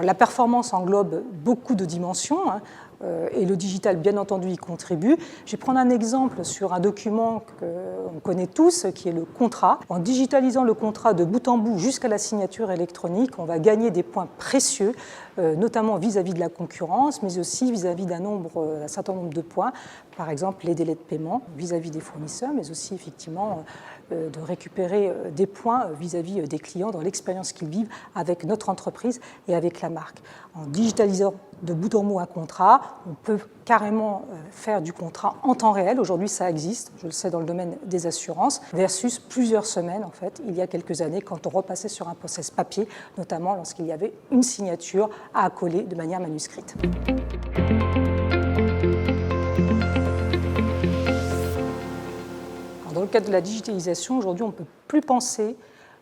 La performance englobe beaucoup de dimensions, et le digital, bien entendu, y contribue. Je vais prendre un exemple sur un document qu'on connaît tous, qui est le contrat. En digitalisant le contrat de bout en bout jusqu'à la signature électronique, on va gagner des points précieux, notamment vis-à-vis de la concurrence, mais aussi vis-à-vis d'un certain nombre de points, par exemple les délais de paiement vis-à-vis des fournisseurs, mais aussi effectivement de récupérer des points vis-à-vis des clients dans l'expérience qu'ils vivent avec notre entreprise et avec la marque. En digitalisant de bout en bout un contrat, on peut carrément faire du contrat en temps réel. Aujourd'hui, ça existe, je le sais, dans le domaine des assurances, versus plusieurs semaines, en fait, il y a quelques années, quand on repassait sur un process papier, notamment lorsqu'il y avait une signature à accoler de manière manuscrite. Dans le cadre de la digitalisation, aujourd'hui, on ne peut plus penser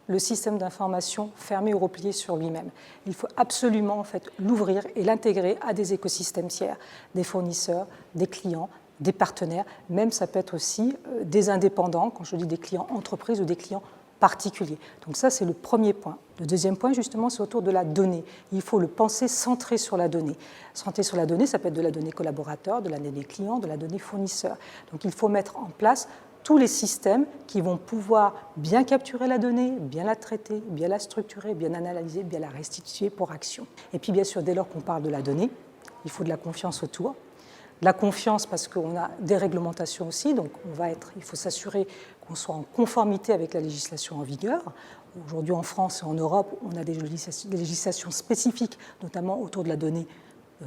le système d'information fermé ou replié sur lui-même. Il faut absolument en fait, l'ouvrir et l'intégrer à des écosystèmes tiers, des fournisseurs, des clients, des partenaires, même ça peut être aussi des indépendants, quand je dis des clients entreprises ou des clients particuliers. Donc ça, c'est le premier point. Le deuxième point, justement, c'est autour de la donnée. Il faut le penser centré sur la donnée. Centré sur la donnée, ça peut être de la donnée collaborateur, de la donnée client, de la donnée fournisseur. Donc il faut mettre en place tous les systèmes qui vont pouvoir bien capturer la donnée, bien la traiter, bien la structurer, bien l'analyser, bien la restituer pour action. Et puis bien sûr, dès lors qu'on parle de la donnée, il faut de la confiance autour. De la confiance parce qu'on a des réglementations aussi, donc il faut s'assurer qu'on soit en conformité avec la législation en vigueur. Aujourd'hui en France et en Europe, on a des législations spécifiques, notamment autour de la donnée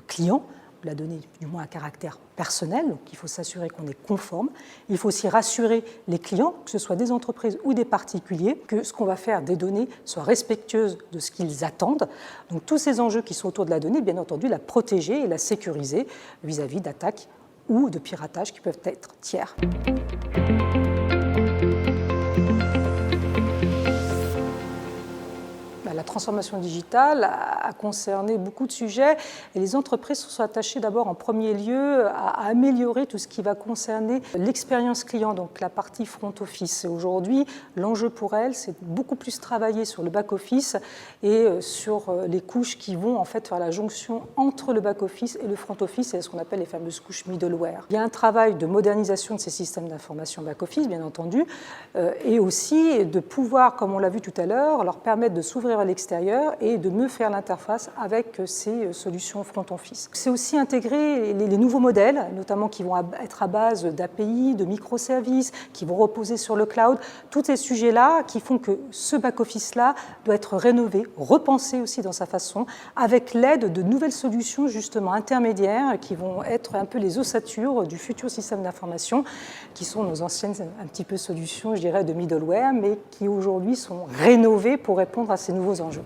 client, la donnée du moins à caractère personnel, donc il faut s'assurer qu'on est conforme. Il faut aussi rassurer les clients, que ce soit des entreprises ou des particuliers, que ce qu'on va faire des données soit respectueuse de ce qu'ils attendent. Donc tous ces enjeux qui sont autour de la donnée, bien entendu, la protéger et la sécuriser vis-à-vis d'attaques ou de piratage qui peuvent être tiers. La transformation digitale a concerné beaucoup de sujets et les entreprises se sont attachées d'abord en premier lieu à améliorer tout ce qui va concerner l'expérience client, donc la partie front office. Et aujourd'hui, l'enjeu pour elles, c'est beaucoup plus travailler sur le back office et sur les couches qui vont en fait faire la jonction entre le back office et le front office, et ce qu'on appelle les fameuses couches middleware. Il y a un travail de modernisation de ces systèmes d'information back office, bien entendu, et aussi de pouvoir, comme on l'a vu tout à l'heure, leur permettre de s'ouvrir à l'extérieur et de mieux faire l'interface avec ces solutions front office. C'est aussi intégrer les nouveaux modèles, notamment qui vont être à base d'API, de microservices, qui vont reposer sur le cloud. Tous ces sujets-là qui font que ce back-office-là doit être rénové, repensé aussi dans sa façon, avec l'aide de nouvelles solutions justement intermédiaires qui vont être un peu les ossatures du futur système d'information, qui sont nos anciennes un petit peu solutions, je dirais, de middleware, mais qui aujourd'hui sont rénovées pour répondre à ces nouveaux enjeux.